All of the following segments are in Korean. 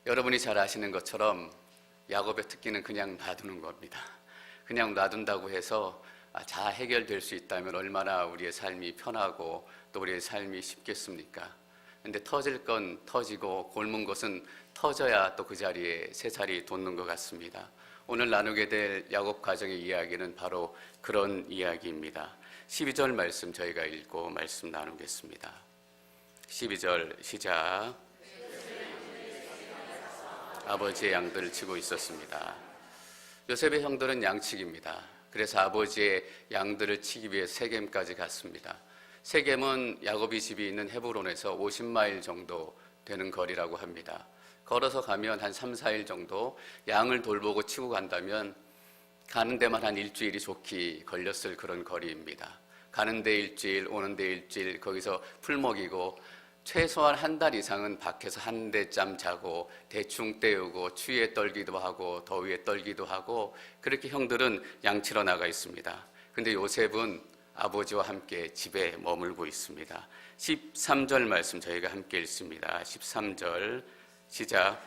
여러분이 잘 아시는 것처럼 야곱의 특기는 그냥 놔두는 겁니다. 그냥 놔둔다고 해서 다 해결될 수 있다면 얼마나 우리의 삶이 편하고 또 우리의 삶이 쉽겠습니까? 근데 터질 건 터지고 곪은 것은 터져야 또 그 자리에 새살이 돋는 것 같습니다. 오늘 나누게 될 야곱 가정의 이야기는 바로 그런 이야기입니다. 12절 말씀 저희가 읽고 말씀 나누겠습니다. 12절 시작. 아버지의 양들을 치고 있었습니다. 요셉의 형들은 양치기입니다. 그래서 아버지의 양들을 치기 위해 세겜까지 갔습니다. 세겜은 야곱이 집이 있는 헤브론에서 50마일 정도 되는 거리라고 합니다. 걸어서 가면 한 3, 4일 정도, 양을 돌보고 치고 간다면 가는 데만 한 일주일이 좋게 걸렸을 그런 거리입니다. 가는 데 일주일, 오는 데 일주일, 거기서 풀 먹이고 최소한 한 달 이상은 밖에서 한 대짬 자고 대충 때우고 추위에 떨기도 하고 더위에 떨기도 하고 그렇게 형들은 양치러 나가 있습니다. 근데 요셉은 아버지와 함께 집에 머물고 있습니다. 13절 말씀 저희가 함께 읽습니다. 13절 시작.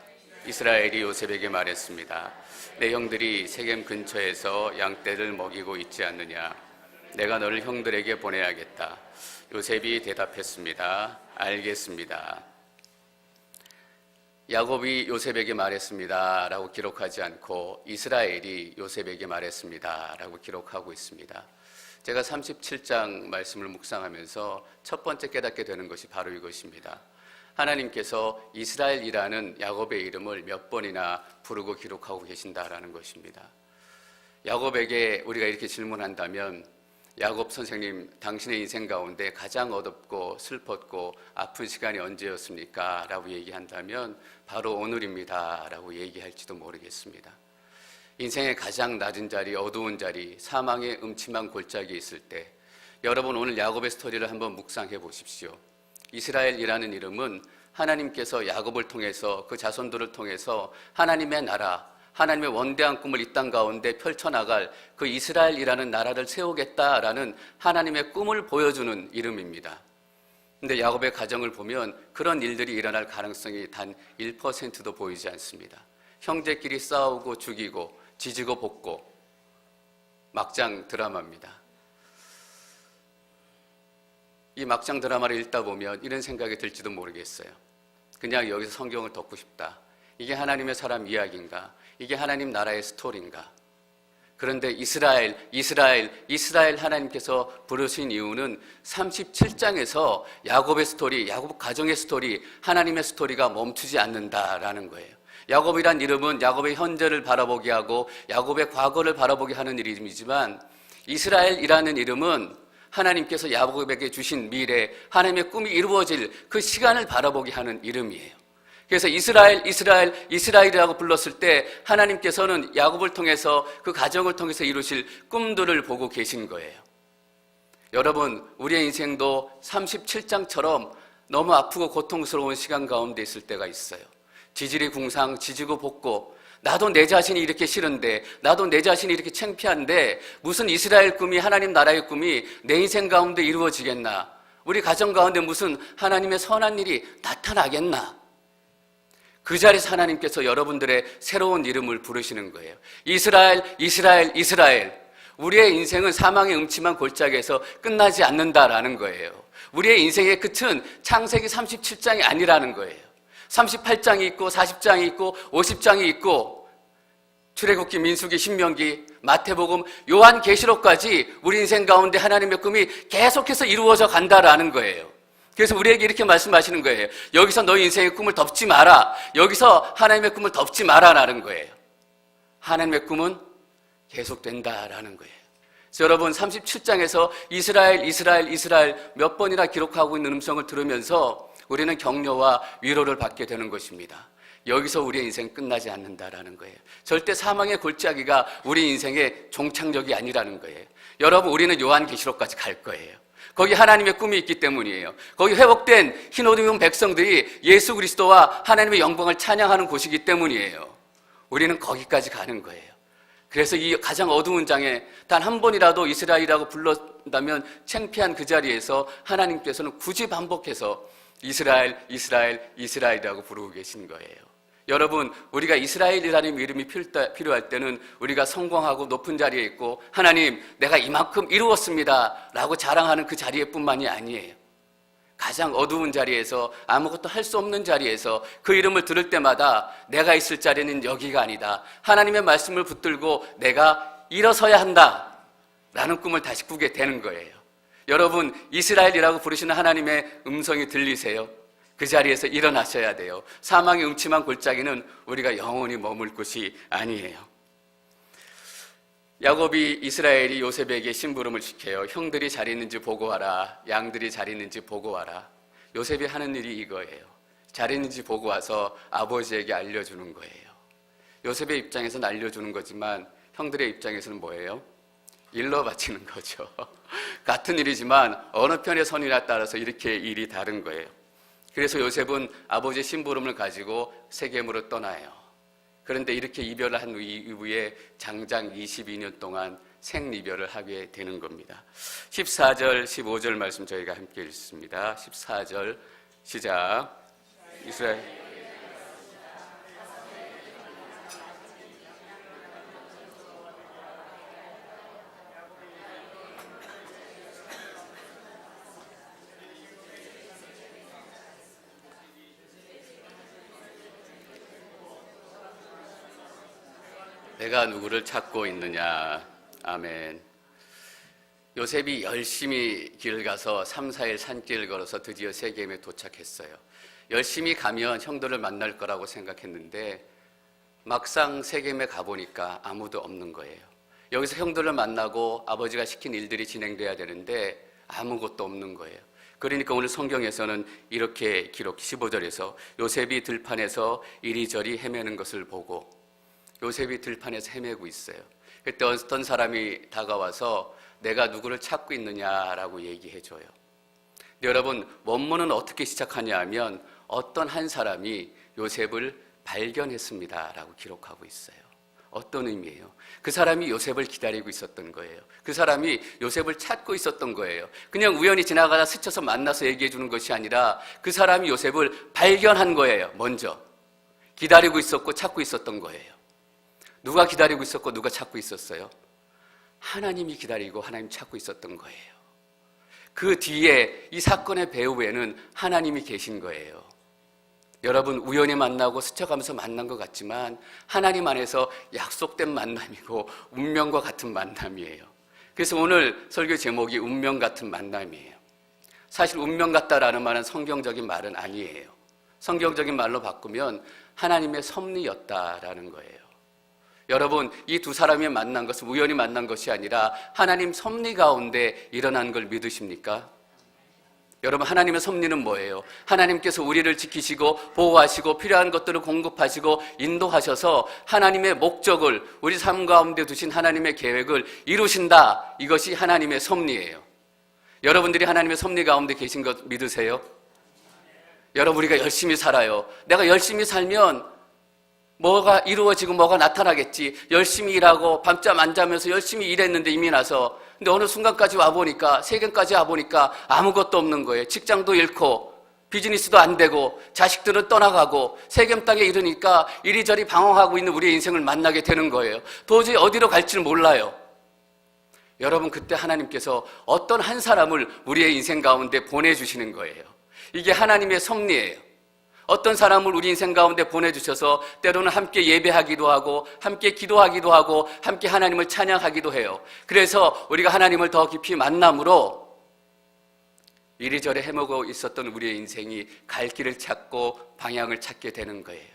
이스라엘이 요셉에게 말했습니다. 내 형들이 세겜 근처에서 양떼를 먹이고 있지 않느냐? 내가 너를 형들에게 보내야겠다. 요셉이 대답했습니다. 알겠습니다. 야곱이 요셉에게 말했습니다 라고 기록하지 않고 이스라엘이 요셉에게 말했습니다 라고 기록하고 있습니다. 제가 37장 말씀을 묵상하면서 첫 번째 깨닫게 되는 것이 바로 이것입니다. 하나님께서 이스라엘이라는 야곱의 이름을 몇 번이나 부르고 기록하고 계신다라는 것입니다. 야곱에게 우리가 이렇게 질문한다면 야곱 선생님, 당신의 인생 가운데 가장 어둡고 슬펐고 아픈 시간이 언제였습니까? 라고 얘기한다면 바로 오늘입니다 라고 얘기할지도 모르겠습니다. 인생의 가장 낮은 자리, 어두운 자리, 사망의 음침한 골짜기에 있을 때 여러분 오늘 야곱의 스토리를 한번 묵상해 보십시오. 이스라엘이라는 이름은 하나님께서 야곱을 통해서 그 자손들을 통해서 하나님의 나라, 하나님의 원대한 꿈을 이 땅 가운데 펼쳐나갈 그 이스라엘이라는 나라를 세우겠다라는 하나님의 꿈을 보여주는 이름입니다. 근데 야곱의 가정을 보면 그런 일들이 일어날 가능성이 단 1%도 보이지 않습니다. 형제끼리 싸우고 죽이고 지지고 볶고 막장 드라마입니다. 이 막장 드라마를 읽다 보면 이런 생각이 들지도 모르겠어요. 그냥 여기서 성경을 덮고 싶다. 이게 하나님의 사람 이야기인가? 이게 하나님 나라의 스토리인가? 그런데 이스라엘 하나님께서 부르신 이유는 37장에서 야곱의 스토리, 야곱 가정의 스토리, 하나님의 스토리가 멈추지 않는다라는 거예요. 야곱이란 이름은 야곱의 현재를 바라보게 하고 야곱의 과거를 바라보게 하는 이름이지만 이스라엘이라는 이름은 하나님께서 야곱에게 주신 미래, 하나님의 꿈이 이루어질 그 시간을 바라보게 하는 이름이에요. 그래서 이스라엘이라고 불렀을 때 하나님께서는 야곱을 통해서 그 가정을 통해서 이루실 꿈들을 보고 계신 거예요. 여러분, 우리의 인생도 37장처럼 너무 아프고 고통스러운 시간 가운데 있을 때가 있어요. 지질이 궁상, 지지고 볶고 나도 내 자신이 이렇게 싫은데 나도 내 자신이 이렇게 창피한데 무슨 이스라엘 꿈이 하나님 나라의 꿈이 내 인생 가운데 이루어지겠나? 우리 가정 가운데 무슨 하나님의 선한 일이 나타나겠나? 그 자리에서 하나님께서 여러분들의 새로운 이름을 부르시는 거예요. 이스라엘. 우리의 인생은 사망의 음침한 골짜기에서 끝나지 않는다라는 거예요. 우리의 인생의 끝은 창세기 37장이 아니라는 거예요. 38장이 있고 40장이 있고 50장이 있고 출애굽기, 민수기, 신명기, 마태복음, 요한계시록까지 우리 인생 가운데 하나님의 꿈이 계속해서 이루어져 간다라는 거예요. 그래서 우리에게 이렇게 말씀하시는 거예요. 여기서 너희 인생의 꿈을 덮지 마라. 여기서 하나님의 꿈을 덮지 마라라는 거예요. 하나님의 꿈은 계속된다라는 거예요. 그래서 여러분 37장에서 이스라엘 몇 번이나 기록하고 있는 음성을 들으면서 우리는 격려와 위로를 받게 되는 것입니다. 여기서 우리의 인생 끝나지 않는다라는 거예요. 절대 사망의 골짜기가 우리 인생의 종착역이 아니라는 거예요. 여러분, 우리는 요한계시록까지 갈 거예요. 거기 하나님의 꿈이 있기 때문이에요. 거기 회복된 흰 옷 입은 백성들이 예수 그리스도와 하나님의 영광을 찬양하는 곳이기 때문이에요. 우리는 거기까지 가는 거예요. 그래서 이 가장 어두운 장에 단 한 번이라도 이스라엘이라고 불렀다면 창피한 그 자리에서 하나님께서는 굳이 반복해서 이스라엘이라고 부르고 계신 거예요. 여러분, 우리가 이스라엘이라는 이름이 필요할 때는 우리가 성공하고 높은 자리에 있고 하나님, 내가 이만큼 이루었습니다 라고 자랑하는 그 자리에뿐만이 아니에요. 가장 어두운 자리에서, 아무것도 할 수 없는 자리에서 그 이름을 들을 때마다 내가 있을 자리는 여기가 아니다, 하나님의 말씀을 붙들고 내가 일어서야 한다 라는 꿈을 다시 꾸게 되는 거예요. 여러분, 이스라엘이라고 부르시는 하나님의 음성이 들리세요? 그 자리에서 일어나셔야 돼요. 사망의 음침한 골짜기는 우리가 영원히 머물 곳이 아니에요. 야곱이 이스라엘이 요셉에게 심부름을 시켜요. 형들이 잘 있는지 보고 와라, 양들이 잘 있는지 보고 와라. 요셉이 하는 일이 이거예요. 잘 있는지 보고 와서 아버지에게 알려주는 거예요. 요셉의 입장에서는 알려주는 거지만 형들의 입장에서는 뭐예요? 일러 바치는 거죠. 같은 일이지만 어느 편의 선이나 따라서 이렇게 일이 다른 거예요. 그래서 요셉은 아버지의 심부름을 가지고 세겜으로 떠나요. 그런데 이렇게 이별을 한 이후에 장장 22년 동안 생이별을 하게 되는 겁니다. 14절, 15절 말씀 저희가 함께 읽습니다. 14절 시작. 이스라엘 내가 누구를 찾고 있느냐. 아멘. 요셉이 열심히 길을 가서 3, 4일 산길을 걸어서 드디어 세겜에 도착했어요. 열심히 가면 형들을 만날 거라고 생각했는데 막상 세겜에 가보니까 아무도 없는 거예요. 여기서 형들을 만나고 아버지가 시킨 일들이 진행돼야 되는데 아무것도 없는 거예요. 그러니까 오늘 성경에서는 이렇게 기록 15절에서 요셉이 들판에서 이리저리 헤매는 것을 보고, 요셉이 들판에서 헤매고 있어요. 그때 어떤 사람이 다가와서 내가 누구를 찾고 있느냐라고 얘기해줘요. 근데 여러분, 원문은 어떻게 시작하냐 하면 어떤 한 사람이 요셉을 발견했습니다라고 기록하고 있어요. 어떤 의미예요? 그 사람이 요셉을 기다리고 있었던 거예요. 그 사람이 요셉을 찾고 있었던 거예요. 그냥 우연히 지나가다 스쳐서 만나서 얘기해 주는 것이 아니라 그 사람이 요셉을 발견한 거예요. 먼저 기다리고 있었고 찾고 있었던 거예요. 누가 기다리고 있었고 누가 찾고 있었어요? 하나님이 기다리고 하나님 찾고 있었던 거예요. 그 뒤에 이 사건의 배후에는 하나님이 계신 거예요. 여러분, 우연히 만나고 스쳐가면서 만난 것 같지만 하나님 안에서 약속된 만남이고 운명과 같은 만남이에요. 그래서 오늘 설교 제목이 운명 같은 만남이에요. 사실 운명 같다라는 말은 성경적인 말은 아니에요. 성경적인 말로 바꾸면 하나님의 섭리였다라는 거예요. 여러분, 이 두 사람이 만난 것은 우연히 만난 것이 아니라 하나님 섭리 가운데 일어난 걸 믿으십니까? 여러분, 하나님의 섭리는 뭐예요? 하나님께서 우리를 지키시고 보호하시고 필요한 것들을 공급하시고 인도하셔서 하나님의 목적을, 우리 삶 가운데 두신 하나님의 계획을 이루신다. 이것이 하나님의 섭리예요. 여러분들이 하나님의 섭리 가운데 계신 것 믿으세요? 여러분, 우리가 열심히 살아요. 내가 열심히 살면 뭐가 이루어지고 뭐가 나타나겠지. 열심히 일하고 밤잠 안 자면서 열심히 일했는데 이미 나서, 근데 어느 순간까지 와보니까, 세겜까지 와보니까 아무것도 없는 거예요. 직장도 잃고 비즈니스도 안 되고 자식들은 떠나가고 세겜 땅에 이르니까 이리저리 방황하고 있는 우리의 인생을 만나게 되는 거예요. 도저히 어디로 갈지를 몰라요. 여러분, 그때 하나님께서 어떤 한 사람을 우리의 인생 가운데 보내주시는 거예요. 이게 하나님의 섭리예요. 어떤 사람을 우리 인생 가운데 보내주셔서 때로는 함께 예배하기도 하고 함께 기도하기도 하고 함께 하나님을 찬양하기도 해요. 그래서 우리가 하나님을 더 깊이 만남으로 이리저리 헤매고 있었던 우리의 인생이 갈 길을 찾고 방향을 찾게 되는 거예요.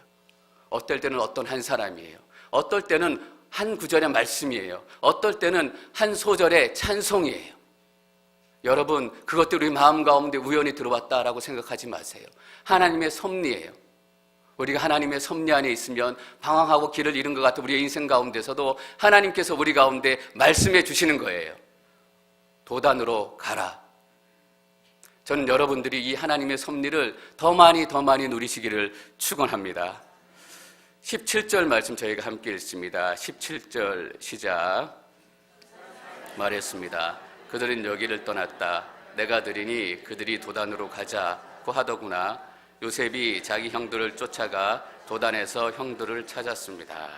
어떨 때는 어떤 한 사람이에요. 어떨 때는 한 구절의 말씀이에요. 어떨 때는 한 소절의 찬송이에요. 여러분, 그것들이 우리 마음 가운데 우연히 들어왔다라고 생각하지 마세요. 하나님의 섭리예요. 우리가 하나님의 섭리 안에 있으면 방황하고 길을 잃은 것 같은 우리의 인생 가운데서도 하나님께서 우리 가운데 말씀해 주시는 거예요. 도단으로 가라. 저는 여러분들이 이 하나님의 섭리를 더 많이 누리시기를 축원합니다. 17절 말씀 저희가 함께 읽습니다. 17절 시작. 말했습니다. 그들은 여기를 떠났다. 내가 들으니 그들이 도단으로 가자고 하더구나. 요셉이 자기 형들을 쫓아가 도단에서 형들을 찾았습니다.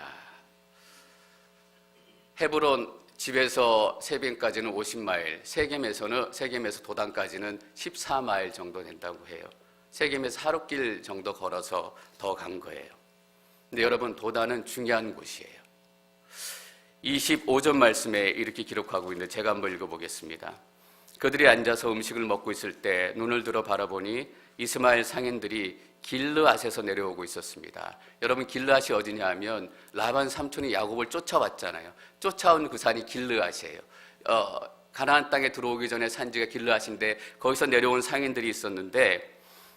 헤브론 집에서 세벤까지는 50마일, 세겜에서 도단까지는 14마일 정도 된다고 해요. 세겜에서 하루길 정도 걸어서 더 간 거예요. 근데 여러분, 도단은 중요한 곳이에요. 25절 말씀에 이렇게 기록하고 있는데 제가 한번 읽어보겠습니다. 그들이 앉아서 음식을 먹고 있을 때 눈을 들어 바라보니 이스마엘 상인들이 길르앗에서 내려오고 있었습니다. 여러분, 길르앗이 어디냐 하면 라반 삼촌이 야곱을 쫓아왔잖아요. 쫓아온 그 산이 길르앗이에요. 가나안 땅에 들어오기 전에 산지가 길르앗인데 거기서 내려온 상인들이 있었는데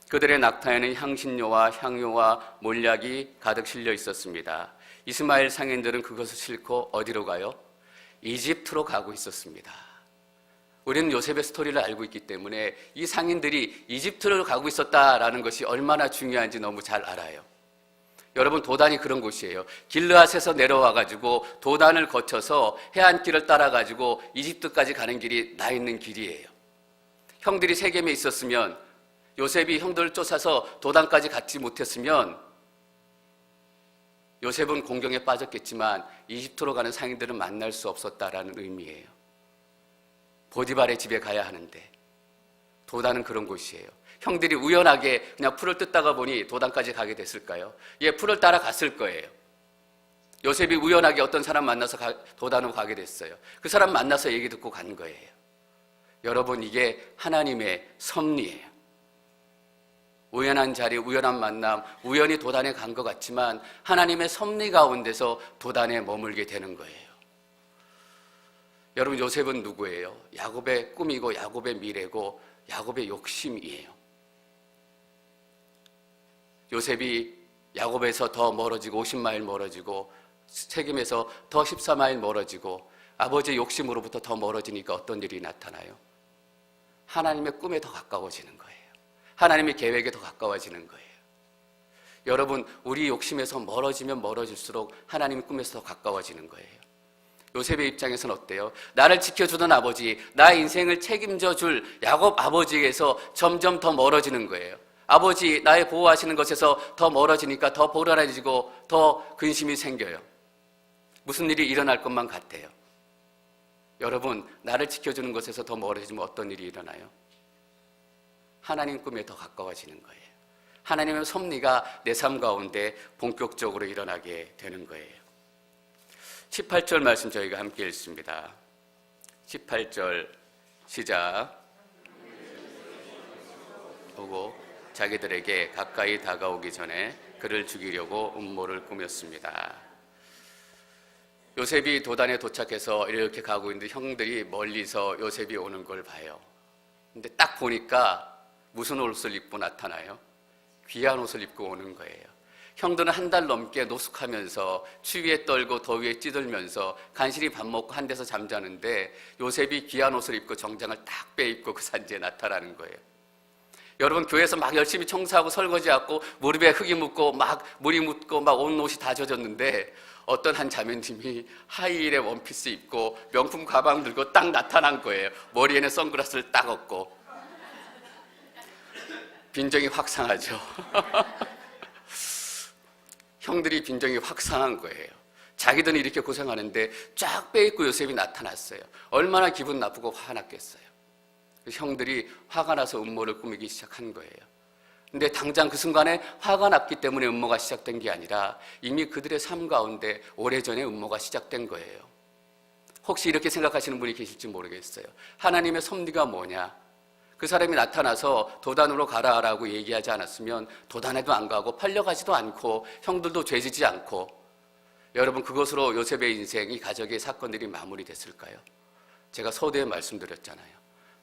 그들의 낙타에는 향신료와 향료와 몰약이 가득 실려 있었습니다. 이스마엘 상인들은 그것을 싣고 어디로 가요? 이집트로 가고 있었습니다. 우리는 요셉의 스토리를 알고 있기 때문에 이 상인들이 이집트를 가고 있었다라는 것이 얼마나 중요한지 너무 잘 알아요. 여러분, 도단이 그런 곳이에요. 길르앗에서 내려와가지고 도단을 거쳐서 해안길을 따라가지고 이집트까지 가는 길이 나 있는 길이에요. 형들이 세겜에 있었으면, 요셉이 형들을 쫓아서 도단까지 갔지 못했으면 요셉은 공경에 빠졌겠지만 이집트로 가는 상인들은 만날 수 없었다라는 의미예요. 보디발의 집에 가야 하는데 도단은 그런 곳이에요. 형들이 우연하게 그냥 풀을 뜯다가 보니 도단까지 가게 됐을까요? 풀을 따라 갔을 거예요. 요셉이 우연하게 어떤 사람 만나서 도단으로 가게 됐어요. 그 사람 만나서 얘기 듣고 간 거예요. 여러분, 이게 하나님의 섭리예요. 우연한 자리, 우연한 만남, 우연히 도단에 간 것 같지만 하나님의 섭리 가운데서 도단에 머물게 되는 거예요. 여러분, 요셉은 누구예요? 야곱의 꿈이고 야곱의 미래고 야곱의 욕심이에요. 요셉이 야곱에서 더 멀어지고 50마일 멀어지고 세겜에서 더 14마일 멀어지고 아버지의 욕심으로부터 더 멀어지니까 어떤 일이 나타나요? 하나님의 꿈에 더 가까워지는 거예요. 하나님의 계획에 더 가까워지는 거예요. 여러분, 우리 욕심에서 멀어지면 멀어질수록 하나님의 꿈에서 더 가까워지는 거예요. 요셉의 입장에서는 어때요? 나를 지켜주던 아버지, 나의 인생을 책임져 줄 야곱 아버지에게서 점점 더 멀어지는 거예요. 아버지, 나의 보호하시는 것에서 더 멀어지니까 더 불안해지고 더 근심이 생겨요. 무슨 일이 일어날 것만 같아요. 여러분, 나를 지켜주는 것에서 더 멀어지면 어떤 일이 일어나요? 하나님 꿈에 더 가까워지는 거예요. 하나님의 섭리가 내 삶 가운데 본격적으로 일어나게 되는 거예요. 18절 말씀 저희가 함께 읽습니다. 18절 시작. 보고 자기들에게 가까이 다가오기 전에 그를 죽이려고 음모를 꾸몄습니다. 요셉이 도단에 도착해서 이렇게 가고 있는데 형들이 멀리서 요셉이 오는 걸 봐요. 근데 딱 보니까 무슨 옷을 입고 나타나요? 귀한 옷을 입고 오는 거예요. 형들은 한 달 넘게 노숙하면서 추위에 떨고 더위에 찌들면서 간신히 밥 먹고 한 데서 잠자는데 요셉이 귀한 옷을 입고 정장을 딱 빼입고 그 산지에 나타나는 거예요. 여러분, 교회에서 막 열심히 청소하고 설거지하고 무릎에 흙이 묻고 막 물이 묻고 막 온 옷이 다 젖었는데 어떤 한 자매님이 하이힐에 원피스 입고 명품 가방 들고 딱 나타난 거예요. 머리에는 선글라스를 딱 얹고. 빈정이 확 상하죠. 형들이 빈정이 확 상한 거예요. 자기들은 이렇게 고생하는데 쫙 빼입고 요셉이 나타났어요. 얼마나 기분 나쁘고 화가 났겠어요. 형들이 화가 나서 음모를 꾸미기 시작한 거예요. 근데 당장 그 순간에 화가 났기 때문에 음모가 시작된 게 아니라 이미 그들의 삶 가운데 오래전에 음모가 시작된 거예요. 혹시 이렇게 생각하시는 분이 계실지 모르겠어요. 하나님의 섭리가 뭐냐? 그 사람이 나타나서 도단으로 가라라고 얘기하지 않았으면 도단에도 안 가고 팔려가지도 않고 형들도 죄지지 않고 여러분, 그것으로 요셉의 인생, 이 가족의 사건들이 마무리됐을까요? 제가 서두에 말씀드렸잖아요.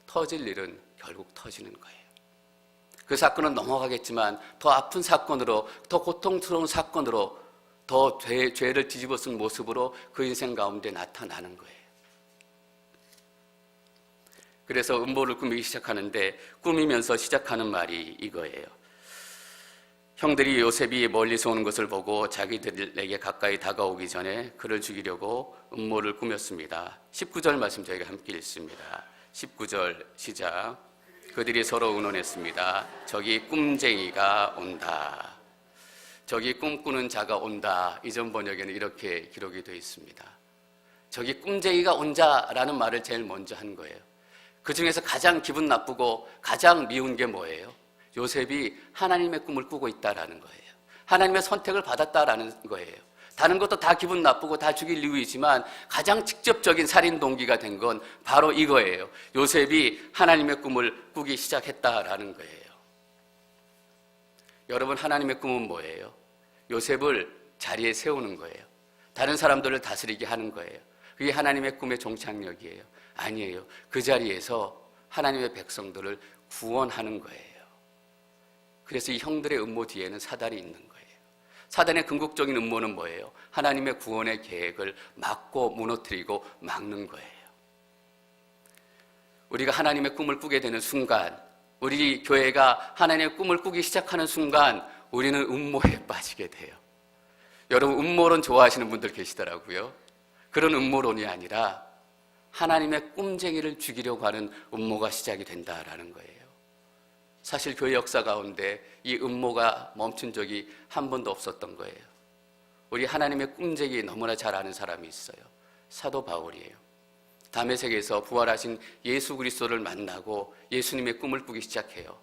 터질 일은 결국 터지는 거예요. 그 사건은 넘어가겠지만 더 아픈 사건으로, 더 고통스러운 사건으로, 더 죄를 뒤집어 쓴 모습으로 그 인생 가운데 나타나는 거예요. 그래서 음모를 꾸미기 시작하는데 꾸미면서 시작하는 말이 이거예요. 형들이 요셉이 멀리서 오는 것을 보고 자기들에게 가까이 다가오기 전에 그를 죽이려고 음모를 꾸몄습니다. 19절 말씀 저희가 함께 읽습니다. 19절 시작. 그들이 서로 의논했습니다. 저기 꿈쟁이가 온다. 저기 꿈꾸는 자가 온다. 이전 번역에는 이렇게 기록이 되어 있습니다. 저기 꿈쟁이가 온자라는 말을 제일 먼저 한 거예요. 그 중에서 가장 기분 나쁘고 가장 미운 게 뭐예요? 요셉이 하나님의 꿈을 꾸고 있다라는 거예요. 하나님의 선택을 받았다라는 거예요. 다른 것도 다 기분 나쁘고 다 죽일 이유이지만 가장 직접적인 살인 동기가 된 건 바로 이거예요. 요셉이 하나님의 꿈을 꾸기 시작했다라는 거예요. 여러분, 하나님의 꿈은 뭐예요? 요셉을 자리에 세우는 거예요. 다른 사람들을 다스리게 하는 거예요. 그게 하나님의 꿈의 종착역이에요. 아니에요. 그 자리에서 하나님의 백성들을 구원하는 거예요. 그래서 이 형들의 음모 뒤에는 사단이 있는 거예요. 사단의 궁극적인 음모는 뭐예요? 하나님의 구원의 계획을 막고 무너뜨리고 막는 거예요. 우리가 하나님의 꿈을 꾸게 되는 순간, 우리 교회가 하나님의 꿈을 꾸기 시작하는 순간 우리는 음모에 빠지게 돼요. 여러분, 음모론 좋아하시는 분들 계시더라고요. 그런 음모론이 아니라 하나님의 꿈쟁이를 죽이려고 하는 음모가 시작이 된다라는 거예요. 사실 교회 역사 가운데 이 음모가 멈춘 적이 한 번도 없었던 거예요. 우리 하나님의 꿈쟁이 너무나 잘 아는 사람이 있어요. 사도 바울이에요. 다메섹에서 부활하신 예수 그리스도를 만나고 예수님의 꿈을 꾸기 시작해요.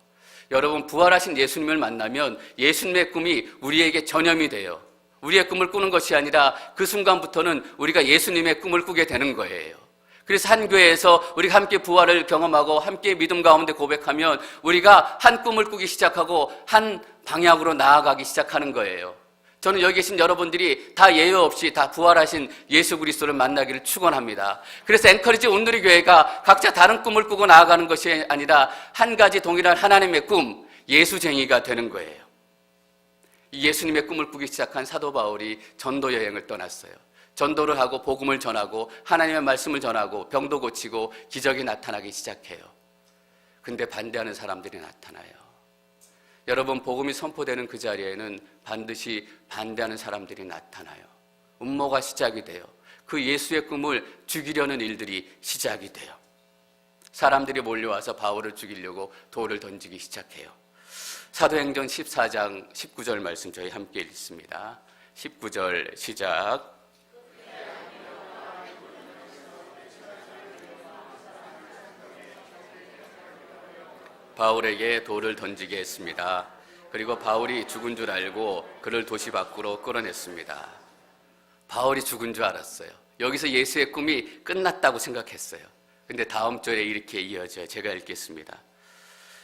여러분, 부활하신 예수님을 만나면 예수님의 꿈이 우리에게 전염이 돼요. 우리의 꿈을 꾸는 것이 아니라 그 순간부터는 우리가 예수님의 꿈을 꾸게 되는 거예요. 그래서 한 교회에서 우리가 함께 부활을 경험하고 함께 믿음 가운데 고백하면 우리가 한 꿈을 꾸기 시작하고 한 방향으로 나아가기 시작하는 거예요. 저는 여기 계신 여러분들이 다 예외 없이 다 부활하신 예수 그리스도를 만나기를 축원합니다. 그래서 앵커리지 온누리 교회가 각자 다른 꿈을 꾸고 나아가는 것이 아니라 한 가지 동일한 하나님의 꿈, 예수쟁이가 되는 거예요. 이 예수님의 꿈을 꾸기 시작한 사도 바울이 전도 여행을 떠났어요. 전도를 하고 복음을 전하고 하나님의 말씀을 전하고 병도 고치고 기적이 나타나기 시작해요. 근데 반대하는 사람들이 나타나요. 여러분, 복음이 선포되는 그 자리에는 반드시 반대하는 사람들이 나타나요. 음모가 시작이 돼요. 그 예수의 꿈을 죽이려는 일들이 시작이 돼요. 사람들이 몰려와서 바울을 죽이려고 돌을 던지기 시작해요. 사도행전 14장 19절 말씀 저희 함께 읽습니다. 19절 시작. 바울에게 돌을 던지게 했습니다. 그리고 바울이 죽은 줄 알고 그를 도시 밖으로 끌어냈습니다. 바울이 죽은 줄 알았어요. 여기서 예수의 꿈이 끝났다고 생각했어요. 근데 다음 절에 이렇게 이어져요. 제가 읽겠습니다.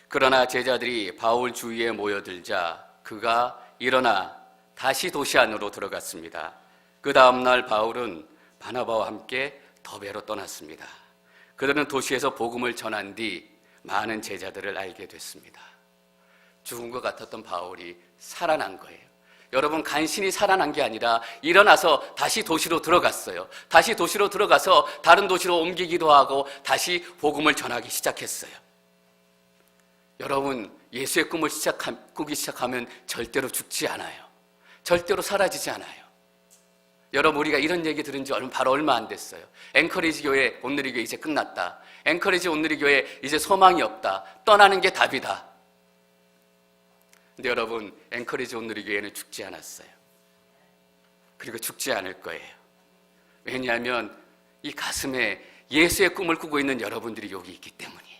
그러나 제자들이 바울 주위에 모여들자 그가 일어나 다시 도시 안으로 들어갔습니다. 그 다음날 바울은 바나바와 함께 더베로 떠났습니다. 그들은 도시에서 복음을 전한 뒤 많은 제자들을 알게 됐습니다. 죽은 것 같았던 바울이 살아난 거예요. 여러분, 간신히 살아난 게 아니라 일어나서 다시 도시로 들어갔어요. 다시 도시로 들어가서 다른 도시로 옮기기도 하고 다시 복음을 전하기 시작했어요. 여러분, 예수의 꿈을 꾸기 시작하면 절대로 죽지 않아요. 절대로 사라지지 않아요. 여러분, 우리가 이런 얘기 들은 지 바로 얼마 안 됐어요. 앵커리지 교회 온누리 교회 이제 끝났다. 앵커리지 온누리 교회 이제 소망이 없다. 떠나는 게 답이다. 근데 여러분, 앵커리지 온누리 교회는 죽지 않았어요. 그리고 죽지 않을 거예요. 왜냐하면 이 가슴에 예수의 꿈을 꾸고 있는 여러분들이 여기 있기 때문이에요.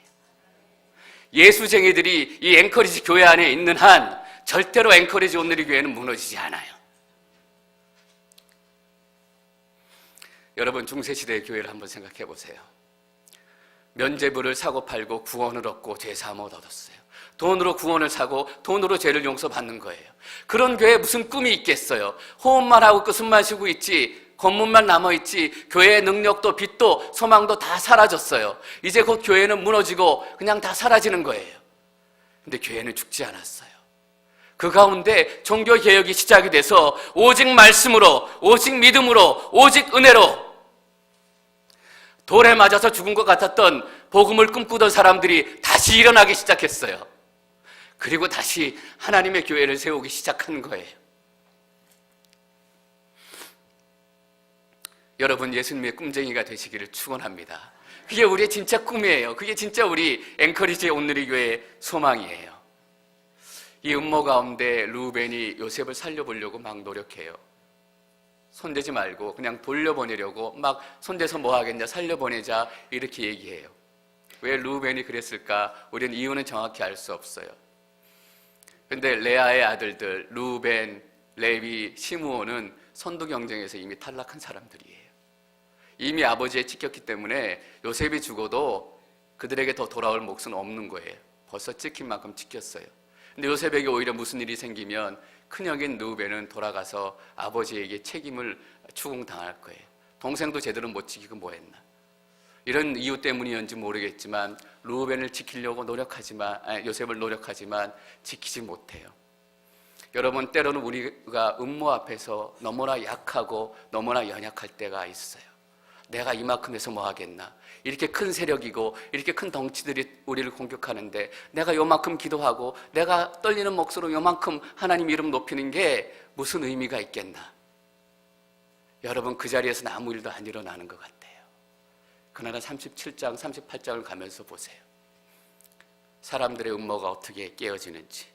예수쟁이들이 이 앵커리지 교회 안에 있는 한 절대로 앵커리지 온누리 교회는 무너지지 않아요. 여러분, 중세시대의 교회를 한번 생각해 보세요. 면죄부를 사고 팔고 구원을 얻고 죄사함을 얻었어요. 돈으로 구원을 사고 돈으로 죄를 용서받는 거예요. 그런 교회에 무슨 꿈이 있겠어요? 호흡만 하고 끝숨만 쉬고 있지, 겉문만 남아있지, 교회의 능력도 빛도 소망도 다 사라졌어요. 이제 곧 교회는 무너지고 그냥 다 사라지는 거예요. 근데 교회는 죽지 않았어요. 그 가운데 종교개혁이 시작이 돼서 오직 말씀으로, 오직 믿음으로, 오직 은혜로 돌에 맞아서 죽은 것 같았던 복음을 꿈꾸던 사람들이 다시 일어나기 시작했어요. 그리고 다시 하나님의 교회를 세우기 시작한 거예요. 여러분 예수님의 꿈쟁이가 되시기를 축원합니다. 그게 우리의 진짜 꿈이에요. 그게 진짜 우리 앵커리지 온누리 교회의 소망이에요. 이 음모 가운데 루벤이 요셉을 살려보려고 막 노력해요. 손대지 말고 그냥 돌려보내려고 막 손대서 뭐 하겠냐, 살려보내자 이렇게 얘기해요. 왜 루벤이 그랬을까? 우리는 이유는 정확히 알 수 없어요. 근데 레아의 아들들 루벤, 레위, 시므온은 선두 경쟁에서 이미 탈락한 사람들이에요. 이미 아버지에 찍혔기 때문에 요셉이 죽어도 그들에게 더 돌아올 몫은 없는 거예요. 벌써 찍힌 만큼 찍혔어요. 근데 요셉에게 오히려 무슨 일이 생기면 큰형인 루벤은 돌아가서 아버지에게 책임을 추궁당할 거예요. 동생도 제대로 못 지키고 뭐 했나. 이런 이유 때문이었는지 모르겠지만 루벤을 지키려고 요셉을 노력하지만 지키지 못해요. 여러분, 때로는 우리가 음모 앞에서 너무나 약하고 너무나 연약할 때가 있어요. 내가 이만큼 해서 뭐 하겠나. 이렇게 큰 세력이고 이렇게 큰 덩치들이 우리를 공격하는데 내가 요만큼 기도하고 내가 떨리는 목소리로 요만큼 하나님 이름 높이는 게 무슨 의미가 있겠나. 여러분, 그 자리에서는 아무 일도 안 일어나는 것 같아요. 그러나 37장, 38장을 가면서 보세요. 사람들의 음모가 어떻게 깨어지는지.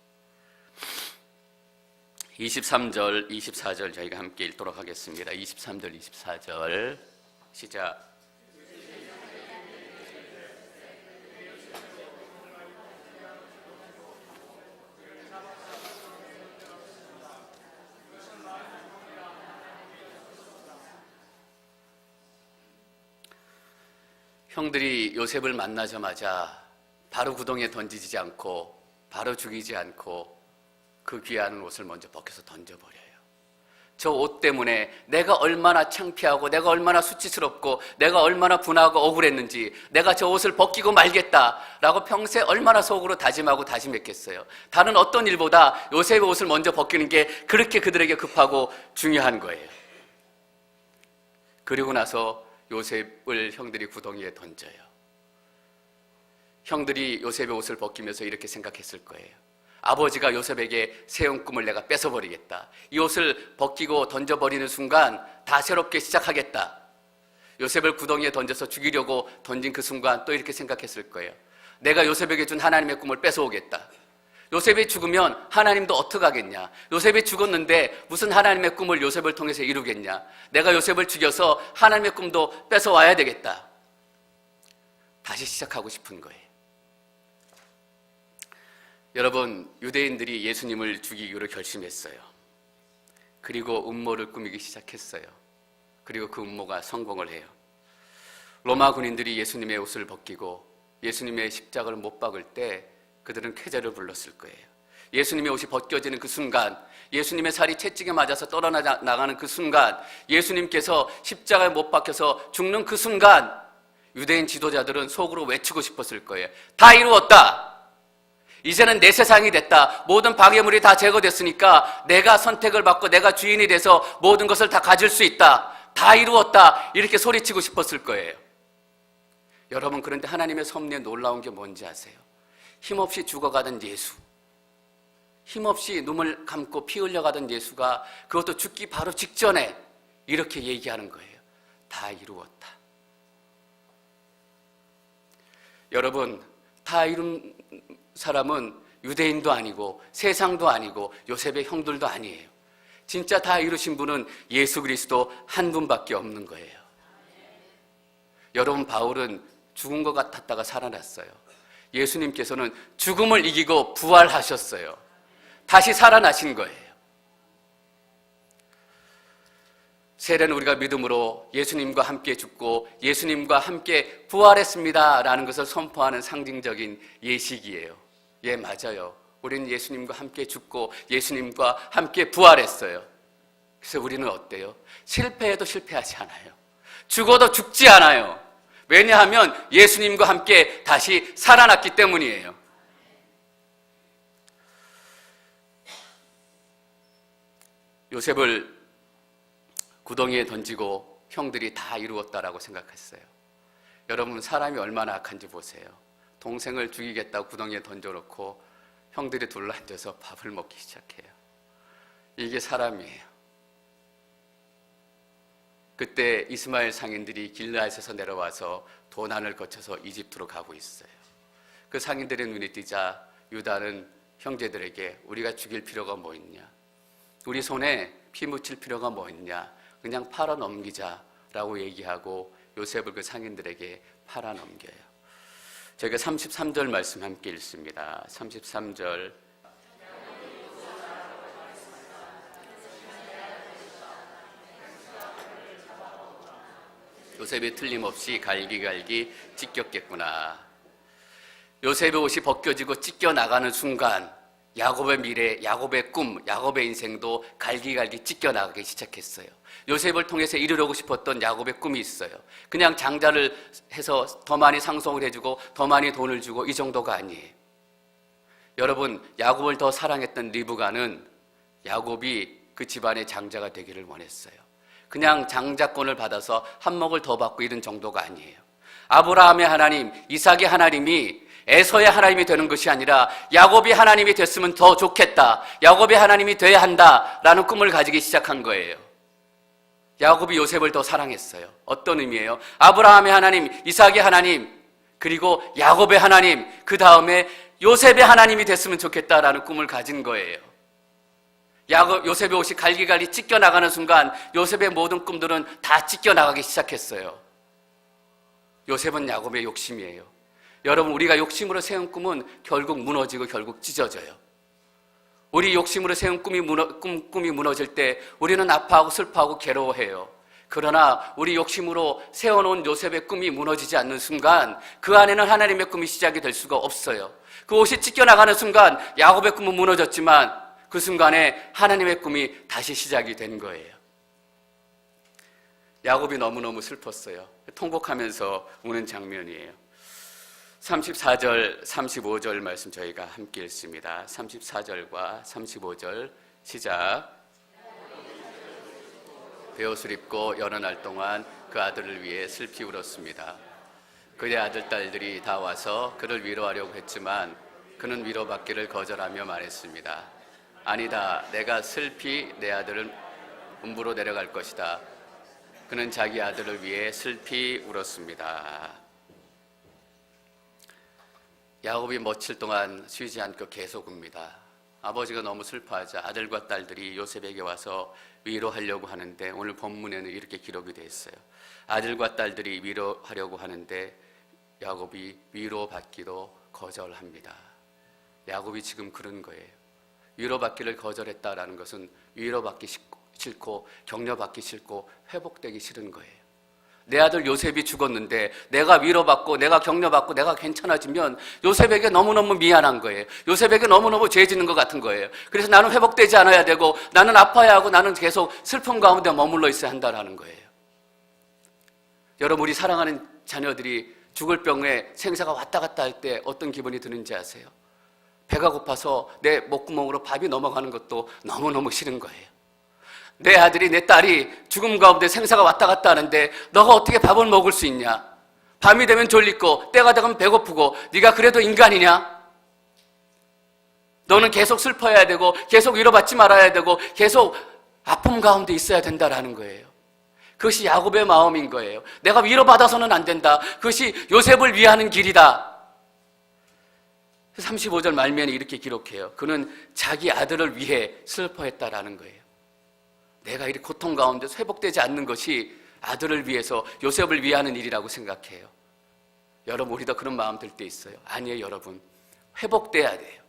23절, 24절 저희가 함께 읽도록 하겠습니다. 23절, 24절 시작. 형들이 요셉을 만나자마자 바로 구덩이에 던지지 않고 바로 죽이지 않고 그 귀한 옷을 먼저 벗겨서 던져버려요. 저 옷 때문에 내가 얼마나 창피하고 내가 얼마나 수치스럽고 내가 얼마나 분하고 억울했는지 내가 저 옷을 벗기고 말겠다라고 평생 얼마나 속으로 다짐하고 다짐했겠어요. 다른 어떤 일보다 요셉의 옷을 먼저 벗기는 게 그렇게 그들에게 급하고 중요한 거예요. 그리고 나서 요셉을 형들이 구덩이에 던져요. 형들이 요셉의 옷을 벗기면서 이렇게 생각했을 거예요. 아버지가 요셉에게 세운 꿈을 내가 뺏어버리겠다. 이 옷을 벗기고 던져버리는 순간 다 새롭게 시작하겠다. 요셉을 구덩이에 던져서 죽이려고 던진 그 순간 또 이렇게 생각했을 거예요. 내가 요셉에게 준 하나님의 꿈을 뺏어오겠다. 요셉이 죽으면 하나님도 어떡하겠냐. 요셉이 죽었는데 무슨 하나님의 꿈을 요셉을 통해서 이루겠냐. 내가 요셉을 죽여서 하나님의 꿈도 뺏어와야 되겠다. 다시 시작하고 싶은 거예요. 여러분, 유대인들이 예수님을 죽이기로 결심했어요. 그리고 음모를 꾸미기 시작했어요. 그리고 그 음모가 성공을 해요. 로마 군인들이 예수님의 옷을 벗기고 예수님의 십자가를 못 박을 때 그들은 쾌재를 불렀을 거예요. 예수님의 옷이 벗겨지는 그 순간, 예수님의 살이 채찍에 맞아서 떨어나가는 그 순간, 예수님께서 십자가에 못 박혀서 죽는 그 순간 유대인 지도자들은 속으로 외치고 싶었을 거예요. 다 이루었다. 이제는 내 세상이 됐다. 모든 방해물이 다 제거됐으니까 내가 선택을 받고 내가 주인이 돼서 모든 것을 다 가질 수 있다. 다 이루었다. 이렇게 소리치고 싶었을 거예요. 여러분, 그런데 하나님의 섭리에 놀라운 게 뭔지 아세요? 힘없이 죽어가던 예수, 힘없이 눈을 감고 피 흘려가던 예수가 그것도 죽기 바로 직전에 이렇게 얘기하는 거예요. 다 이루었다. 여러분, 다 이룬 사람은 유대인도 아니고 세상도 아니고 요셉의 형들도 아니에요. 진짜 다 이루신 분은 예수 그리스도 한 분밖에 없는 거예요. 여러분, 바울은 죽은 것 같았다가 살아났어요. 예수님께서는 죽음을 이기고 부활하셨어요. 다시 살아나신 거예요. 세례는 우리가 믿음으로 예수님과 함께 죽고 예수님과 함께 부활했습니다 라는 것을 선포하는 상징적인 예식이에요. 예, 맞아요. 우리는 예수님과 함께 죽고 예수님과 함께 부활했어요. 그래서 우리는 어때요? 실패해도 실패하지 않아요. 죽어도 죽지 않아요. 왜냐하면 예수님과 함께 다시 살아났기 때문이에요. 요셉을 구덩이에 던지고 형들이 다 이루었다라고 생각했어요. 여러분, 사람이 얼마나 악한지 보세요. 동생을 죽이겠다고 구덩이에 던져놓고 형들이 둘러앉아서 밥을 먹기 시작해요. 이게 사람이에요. 그때 이스마엘 상인들이 길르앗에서 내려와서 도난을 거쳐서 이집트로 가고 있어요. 그 상인들의 눈이 띄자 유다는 형제들에게 우리가 죽일 필요가 뭐 있냐, 우리 손에 피 묻힐 필요가 뭐 있냐, 그냥 팔아 넘기자라고 얘기하고 요셉을 그 상인들에게 팔아 넘겨요. 저희가 33절 말씀 함께 읽습니다. 33절. 요셉이 틀림없이 갈기갈기 찢겼겠구나. 요셉의 옷이 벗겨지고 찢겨나가는 순간 야곱의 미래, 야곱의 꿈, 야곱의 인생도 갈기갈기 찢겨나가기 시작했어요. 요셉을 통해서 이루려고 싶었던 야곱의 꿈이 있어요. 그냥 장자를 해서 더 많이 상속을 해주고 더 많이 돈을 주고 이 정도가 아니에요. 여러분, 야곱을 더 사랑했던 리브가는 야곱이 그 집안의 장자가 되기를 원했어요. 그냥 장자권을 받아서 한 몫을 더 받고 이런 정도가 아니에요. 아브라함의 하나님, 이삭의 하나님이 에서의 하나님이 되는 것이 아니라 야곱이 하나님이 됐으면 더 좋겠다, 야곱이 하나님이 돼야 한다라는 꿈을 가지기 시작한 거예요. 야곱이 요셉을 더 사랑했어요. 어떤 의미예요? 아브라함의 하나님, 이삭의 하나님, 그리고 야곱의 하나님, 그 다음에 요셉의 하나님이 됐으면 좋겠다라는 꿈을 가진 거예요. 요셉의 옷이 갈기갈기 찢겨나가는 순간 요셉의 모든 꿈들은 다 찢겨나가기 시작했어요. 요셉은 야곱의 욕심이에요. 여러분, 우리가 욕심으로 세운 꿈은 결국 무너지고 결국 찢어져요. 우리 욕심으로 세운 꿈이 무너질 때 우리는 아파하고 슬퍼하고 괴로워해요. 그러나 우리 욕심으로 세워놓은 요셉의 꿈이 무너지지 않는 순간 그 안에는 하나님의 꿈이 시작이 될 수가 없어요. 그 옷이 찢겨나가는 순간 야곱의 꿈은 무너졌지만 그 순간에 하나님의 꿈이 다시 시작이 된 거예요. 야곱이 너무너무 슬펐어요. 통곡하면서 우는 장면이에요. 34절, 35절 말씀 저희가 함께 읽습니다. 34절과 35절 시작. 베옷을 입고 여러 날 동안 그 아들을 위해 슬피 울었습니다. 그의 아들, 딸들이 다 와서 그를 위로하려고 했지만 그는 위로받기를 거절하며 말했습니다. 아니다, 내가 슬피 내 아들을 음부로 내려갈 것이다. 그는 자기 아들을 위해 슬피 울었습니다. 야곱이 며칠 동안 쉬지 않고 계속 웁니다. 아버지가 너무 슬퍼하자 아들과 딸들이 요셉에게 와서 위로하려고 하는데 오늘 본문에는 이렇게 기록이 되어 있어요. 아들과 딸들이 위로하려고 하는데 야곱이 위로받기로 거절합니다. 야곱이 지금 그런 거예요. 위로받기를 거절했다라는 것은 위로받기 싫고 격려받기 싫고 회복되기 싫은 거예요. 내 아들 요셉이 죽었는데 내가 위로받고 내가 격려받고 내가 괜찮아지면 요셉에게 너무너무 미안한 거예요. 요셉에게 너무너무 죄 짓는 것 같은 거예요. 그래서 나는 회복되지 않아야 되고 나는 아파야 하고 나는 계속 슬픔 가운데 머물러 있어야 한다는 거예요. 여러분, 우리 사랑하는 자녀들이 죽을 병에 생사가 왔다 갔다 할 때 어떤 기분이 드는지 아세요? 배가 고파서 내 목구멍으로 밥이 넘어가는 것도 너무너무 싫은 거예요. 내 아들이, 내 딸이 죽음 가운데 생사가 왔다 갔다 하는데 너가 어떻게 밥을 먹을 수 있냐? 밤이 되면 졸리고 때가 되면 배고프고 네가 그래도 인간이냐? 너는 계속 슬퍼해야 되고 계속 위로받지 말아야 되고 계속 아픔 가운데 있어야 된다라는 거예요. 그것이 야곱의 마음인 거예요. 내가 위로받아서는 안 된다. 그것이 요셉을 위하는 길이다. 35절 말면에 이렇게 기록해요. 그는 자기 아들을 위해 슬퍼했다라는 거예요. 내가 이 고통 가운데 회복되지 않는 것이 아들을 위해서 요셉을 위하는 일이라고 생각해요. 여러분, 우리도 그런 마음 들 때 있어요. 아니에요, 여러분. 회복돼야 돼요.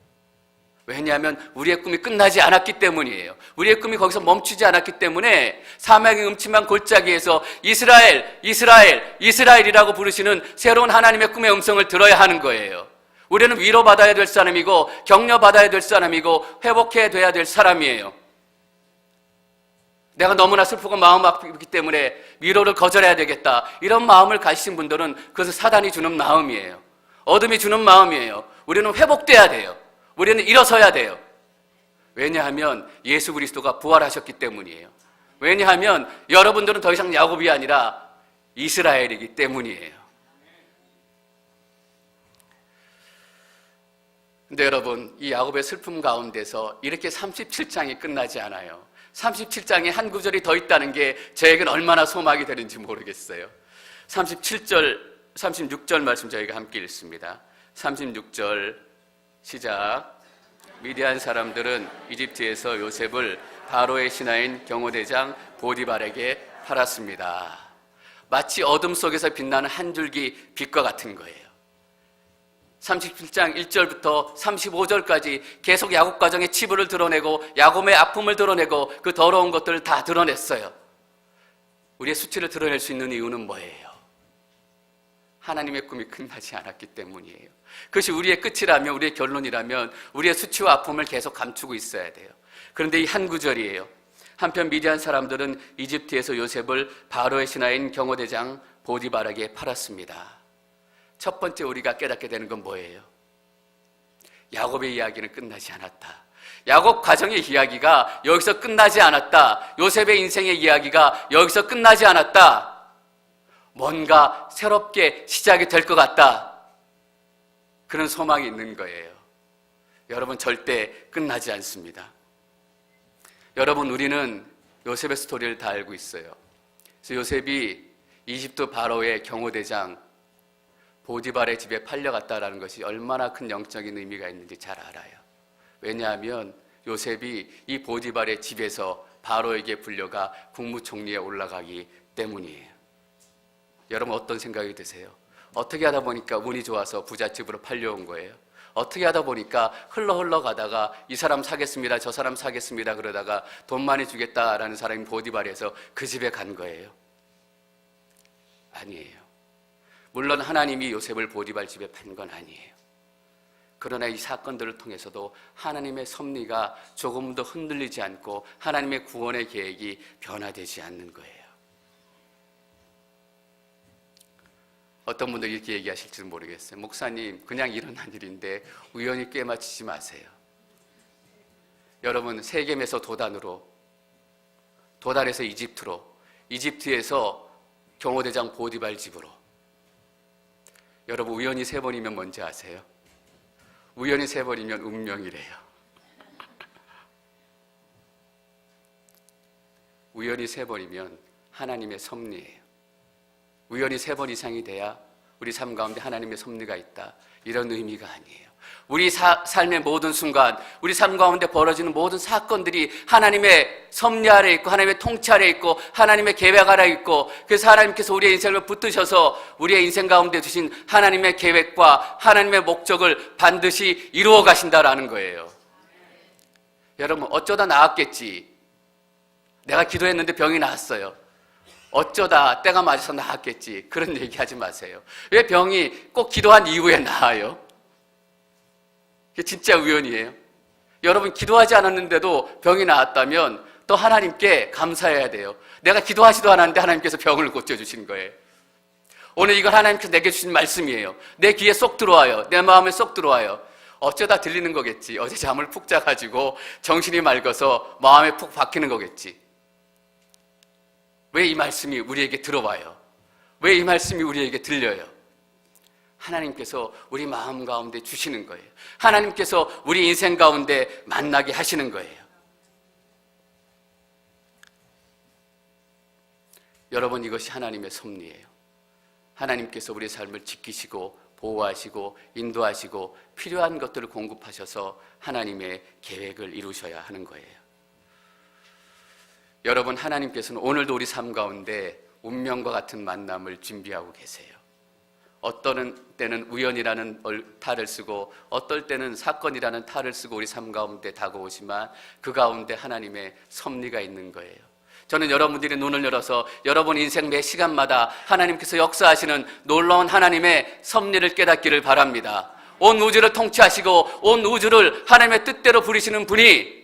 왜냐하면 우리의 꿈이 끝나지 않았기 때문이에요. 우리의 꿈이 거기서 멈추지 않았기 때문에 사막의 음침한 골짜기에서 이스라엘, 이스라엘, 이스라엘이라고 부르시는 새로운 하나님의 꿈의 음성을 들어야 하는 거예요. 우리는 위로받아야 될 사람이고 격려받아야 될 사람이고 회복해야 돼야 될 사람이에요. 내가 너무나 슬프고 마음 아프기 때문에 위로를 거절해야 되겠다, 이런 마음을 가지신 분들은 그것은 사단이 주는 마음이에요. 어둠이 주는 마음이에요. 우리는 회복돼야 돼요. 우리는 일어서야 돼요. 왜냐하면 예수 그리스도가 부활하셨기 때문이에요. 왜냐하면 여러분들은 더 이상 야곱이 아니라 이스라엘이기 때문이에요. 근데 여러분, 이 야곱의 슬픔 가운데서 이렇게 37장이 끝나지 않아요. 37장에 한 구절이 더 있다는 게 저에게는 얼마나 소망이 되는지 모르겠어요. 36절 말씀 저희가 함께 읽습니다. 36절 시작. 미디안 사람들은 이집트에서 요셉을 바로의 신하인 경호대장 보디발에게 팔았습니다. 마치 어둠 속에서 빛나는 한 줄기 빛과 같은 거예요. 37장 1절부터 35절까지 계속 야곱 가정의 치부를 드러내고 야곱의 아픔을 드러내고 그 더러운 것들을 다 드러냈어요. 우리의 수치를 드러낼 수 있는 이유는 뭐예요? 하나님의 꿈이 끝나지 않았기 때문이에요. 그것이 우리의 끝이라면, 우리의 결론이라면 우리의 수치와 아픔을 계속 감추고 있어야 돼요. 그런데 이 한 구절이에요. 한편 미디안 사람들은 이집트에서 요셉을 바로의 신하인 경호대장 보디발에게 팔았습니다. 첫 번째 우리가 깨닫게 되는 건 뭐예요? 야곱의 이야기는 끝나지 않았다. 야곱 가정의 이야기가 여기서 끝나지 않았다. 요셉의 인생의 이야기가 여기서 끝나지 않았다. 뭔가 새롭게 시작이 될 것 같다. 그런 소망이 있는 거예요. 여러분, 절대 끝나지 않습니다. 여러분, 우리는 요셉의 스토리를 다 알고 있어요. 그래서 요셉이 이집트 바로의 경호대장 보디발의 집에 팔려갔다라는 것이 얼마나 큰 영적인 의미가 있는지 잘 알아요. 왜냐하면 요셉이 이 보디발의 집에서 바로에게 불려가 국무총리에 올라가기 때문이에요. 여러분, 어떤 생각이 드세요? 어떻게 하다 보니까 운이 좋아서 부잣집으로 팔려온 거예요? 어떻게 하다 보니까 흘러 가다가 이 사람 사겠습니다, 저 사람 사겠습니다 그러다가 돈 많이 주겠다라는 사람이 보디발에서 그 집에 간 거예요? 아니에요. 물론 하나님이 요셉을 보디발 집에 판 건 아니에요. 그러나 이 사건들을 통해서도 하나님의 섭리가 조금도 흔들리지 않고 하나님의 구원의 계획이 변화되지 않는 거예요. 어떤 분들 이렇게 얘기하실지는 모르겠어요. 목사님, 그냥 일어난 일인데 우연히 꿰맞추지 마세요. 여러분, 세겜에서 도단으로, 도단에서 이집트로, 이집트에서 경호대장 보디발 집으로. 여러분, 우연히 3번이면 뭔지 아세요? 우연히 3번이면 운명이래요. 우연히 3번이면 하나님의 섭리예요. 우연히 3번 이상이 돼야 우리 삶 가운데 하나님의 섭리가 있다, 이런 의미가 아니에요. 우리 삶의 모든 순간, 우리 삶 가운데 벌어지는 모든 사건들이 하나님의 섭리 아래 있고 하나님의 통치 아래 있고 하나님의 계획 아래 있고, 그래서 하나님께서 우리의 인생을 붙드셔서 우리의 인생 가운데 두신 하나님의 계획과 하나님의 목적을 반드시 이루어 가신다라는 거예요. 여러분, 어쩌다 나았겠지. 내가 기도했는데 병이 나았어요. 어쩌다 때가 맞아서 나았겠지. 그런 얘기하지 마세요. 왜 병이 꼭 기도한 이후에 나아요? 그게 진짜 우연이에요. 여러분, 기도하지 않았는데도 병이 나았다면 또 하나님께 감사해야 돼요. 내가 기도하지도 않았는데 하나님께서 병을 고쳐주신 거예요. 오늘 이걸 하나님께서 내게 주신 말씀이에요. 내 귀에 쏙 들어와요. 내 마음에 쏙 들어와요. 어쩌다 들리는 거겠지. 어제 잠을 푹 자가지고 정신이 맑아서 마음에 푹 박히는 거겠지. 왜 이 말씀이 우리에게 들어와요? 왜 이 말씀이 우리에게 들려요? 하나님께서 우리 마음 가운데 주시는 거예요. 하나님께서 우리 인생 가운데 만나게 하시는 거예요. 여러분, 이것이 하나님의 섭리예요. 하나님께서 우리의 삶을 지키시고 보호하시고 인도하시고 필요한 것들을 공급하셔서 하나님의 계획을 이루셔야 하는 거예요. 여러분, 하나님께서는 오늘도 우리 삶 가운데 운명과 같은 만남을 준비하고 계세요. 어떤 때는 우연이라는 탈을 쓰고 어떨 때는 사건이라는 탈을 쓰고 우리 삶 가운데 다가오지만 그 가운데 하나님의 섭리가 있는 거예요. 저는 여러분들이 눈을 열어서 여러분 인생 매 시간마다 하나님께서 역사하시는 놀라운 하나님의 섭리를 깨닫기를 바랍니다. 온 우주를 통치하시고 온 우주를 하나님의 뜻대로 부리시는 분이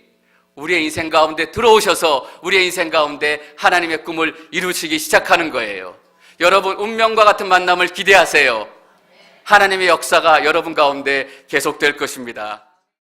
우리의 인생 가운데 들어오셔서 우리의 인생 가운데 하나님의 꿈을 이루시기 시작하는 거예요. 여러분, 운명과 같은 만남을 기대하세요. 하나님의 역사가 여러분 가운데 계속될 것입니다.